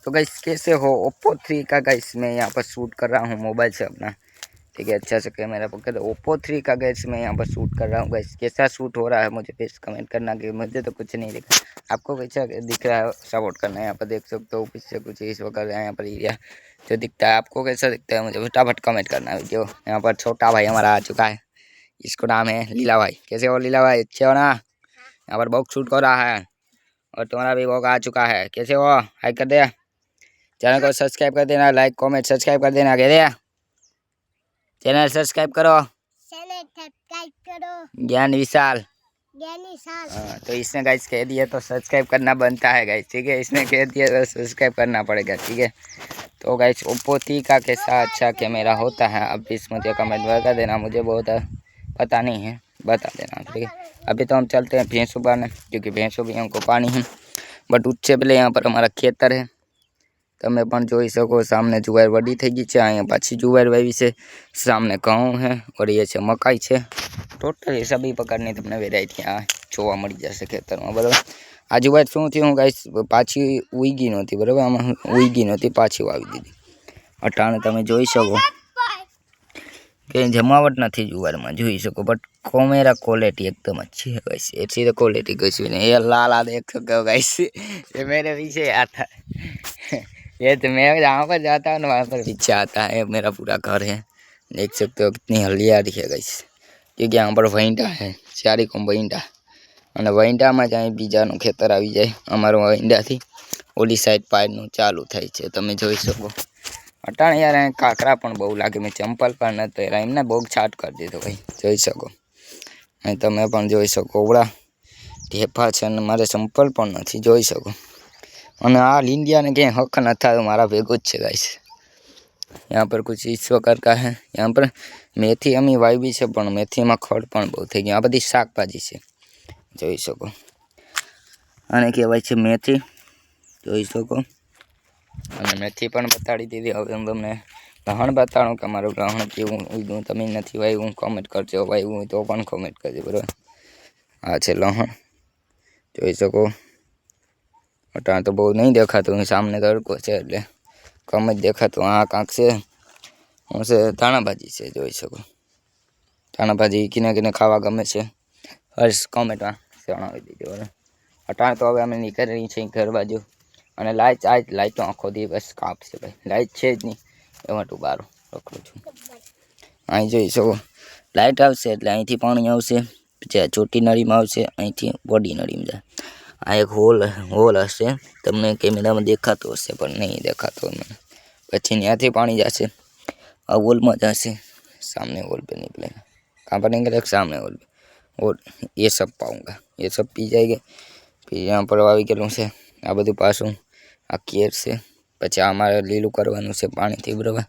तो गाइस कैसे हो। ओप्पो 3 का गाइस मैं यहाँ पर शूट कर रहा हूँ मोबाइल से अपना, ठीक है। अच्छा से कैमरा पकड़ दो। ओप्पो 3 का गाइस मैं यहाँ पर शूट कर रहा हूँ गाइस। कैसा शूट हो रहा है मुझे प्लीज कमेंट करना कि मुझे तो कुछ नहीं दिखा, आपको कैसा दिख रहा है सपोर्ट करना है। यहाँ पर देख सकते हो पीछे कुछ इस वक्त यहाँ पर एरिया जो दिखता है, आपको कैसा दिखता है मुझे फटाफट कमेंट करना है। वीडियो यहाँ पर छोटा भाई हमारा आ चुका है, इसको नाम है लीला भाई। कैसे हो लीला भाई, अच्छे हो ना। यहाँ पर बहुत शूट हो रहा है और तुम्हारा भी बहुत आ चुका है। कैसे हो, हाई कर दे, चैनल को सब्सक्राइब कर देना, लाइक कमेंट सब्सक्राइब कर देना। कह दे चैनल सब्सक्राइब करो, ज्ञान विशाल। हाँ, तो इसने गाइस कह दिया तो सब्सक्राइब करना बनता है गाइस, ठीक है। इसने कह दिया तो सब्सक्राइब करना पड़ेगा, ठीक है। तो गाइस ओप्पो 3 का कैसा अच्छा कैमरा होता है अब इस मुझे कमेंट कर देना, मुझे बहुत पता नहीं है, बता देना, ठीक है। अभी तो हम चलते हैं भैंसों बाने, क्योंकि भैंसों भी हमको पानी है। बट उससे पहले यहाँ पर हमारा खेतर है, તમે પણ જોઈ શકો सामने जुवार वडी થઈ ગઈ છે, અહીંયા પાછી जुवार वावी છે, सामने ઘઉં है और ये છે મકાઈ છે। ટોટલી સभी પ્રકારની તમને વેરાયટી આ જોવા મળી જશે ખેતરમાં, બરાબર। આ जुवार શું થયું ગાઈસ, પાછી ઉગી નહોતી, બરાબર, આમાં ઉગી નહોતી, પાછી વાવી દીધી। અટાણે તમે જોઈ શકો કે જમાવટ નથી जुवाરમાં, જોઈ શકો। बट कैमरा क्वालिटी एकदम अच्छी है गाइस, ऐसी तो क्वालिटी कुछ भी नहीं। ये लाला देख सकते हो गाइस, ये मेरे पीछे आता है। ये तो मैं जहाँ पर जाता हूँ ना वहाँ पर पीछे आता है। मेरा पूरा घर है, देख सकते हो कितनी हरियाली है गाइस, क्योंकि यहाँ पर वहींडा है, चारी को वहींडा, અને વહીંડામાં જાય બીજાનું ખેતર આવી જાય। અમારું વહીંડાથી ઓલી સાઈડ પાયરનું ચાલુ થાય છે, તમે જોઈ શકો। અટાણે યાર અહીં કાંકરા પણ બહુ લાગે, મેં ચંપલ પણ ન પહેર્યા, એમને બહુ છાટ કરી દીધો ભાઈ, જોઈ શકો। અહીં તમે પણ જોઈ શકો ઓવડા ઢેફા છે અને મારે ચંપલ પણ નથી, જોઈ શકો। અને આ લીંડિયાને ક્યાંય હક ન થાય મારા ભેગું જ છે ગાઈસ। यहाँ पर कुछ इस प्रकार का है। यहाँ पर मेथी अमी वावी है, पण मेथी में खड़ पण बहुत थी गई। आ बधी शाकभाजी है, જોઈ શકો। આને કહેવાય છે મેથી, જોઈ શકો। અને મેથી પણ બતાડી દીધી। હવે હું તમને લહણ બતાડું કે મારું લહણ કેવું ઉગ્યું, તમે નથી વાવ્યું કોમેન્ટ કરજો, વાવ્યું હોય તો પણ કોમેન્ટ કરજો, બરાબર। આ છે લહણ, જોઈ શકો। અટાણ તો બહુ નહીં દેખાતું, સામને તડકો છે એટલે કમ જ દેખાતું। આ કાંક છે હું છે ધાણા ભાજી છે, જોઈ શકો। ધાણા ભાજી કિને કિને ખાવા ગમે છે હર્ષ કોમેન્ટમાં જણાવી દીધું, બરાબર। અટાણ તો હવે અમે નીકળી છીએ ઘર બાજુ, અને લાઇટ આજ લાઇટનો આખો દિવસ કાપ છે ભાઈ, લાઇટ છે જ નહીં, એ માટે બહાર રખડું છું। અહીં જોઈ શકો લાઇટ આવશે એટલે અહીંથી પાણી આવશે, પછી આ ચોટી નળીમાં આવશે, અહીંથી વડી નળીમાં જાય। આ એક હોલ હશે, તમને કેમેરામાં દેખાતો હશે પણ નહીં દેખાતો મને। પછી ત્યાંથી પાણી જશે, આ હોલમાં જશે, सामने होल पे निकलेगा, कहाँ पर निकलेगा, सामने होल पे। और ये सब पाऊँगा, ये सब पी जाएंगे। फिर यहाँ पर આવી ગયેલું છે આ બધું પાછું, આ કેર છે, પછી અમારે લીલું કરવાનું છે પાણીથી, બરાબર।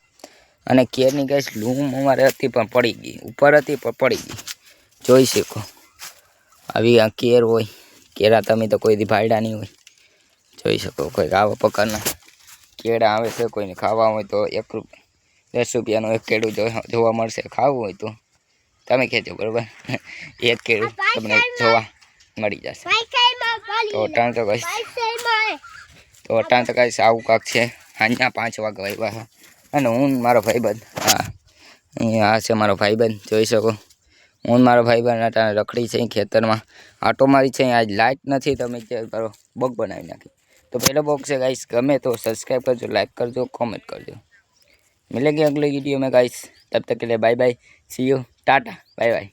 અને કેરની ગાઈસ લૂમ અમારે હતી પણ પડી ગઈ, ઉપર હતી પણ પડી ગઈ, જોઈ શકો। આવી આ કેર હોય, કેળા તમે તો કોઈથી ભાડ્યા નહીં હોય, જોઈ શકો। કોઈક આવા પ્રકારના કેળા આવે છે, કોઈને ખાવા હોય તો 10 રૂપિયાનું એક કેળું જોવા મળશે, ખાવું હોય તો તમે કહેજો, બરાબર। એક કેળું તમને જોવા મળી જશે। તો અટાણ તો કહીશ આવું કાંક છે। સાંજના 5 વાગે આવ્યા છે, અને હું મારો ભાઈબંધ, હા અહીંયા આ છે મારો ભાઈબંધ, જોઈ શકો। હું મારો ભાઈબંધ અટાણે રખડી છે ખેતરમાં, આટો મારી છે। આજ લાઇટ નથી, તમે કરો બોગ બનાવી નાખી। तो पहला बॉक्स है गाइस, गमे तो सब्सक्राइब करजो, लाइक करजो, कमेंट करजो। मिलेंगे अगले वीडियो में गाइस, तब तक के लिए bye bye, see you, tata, bye bye.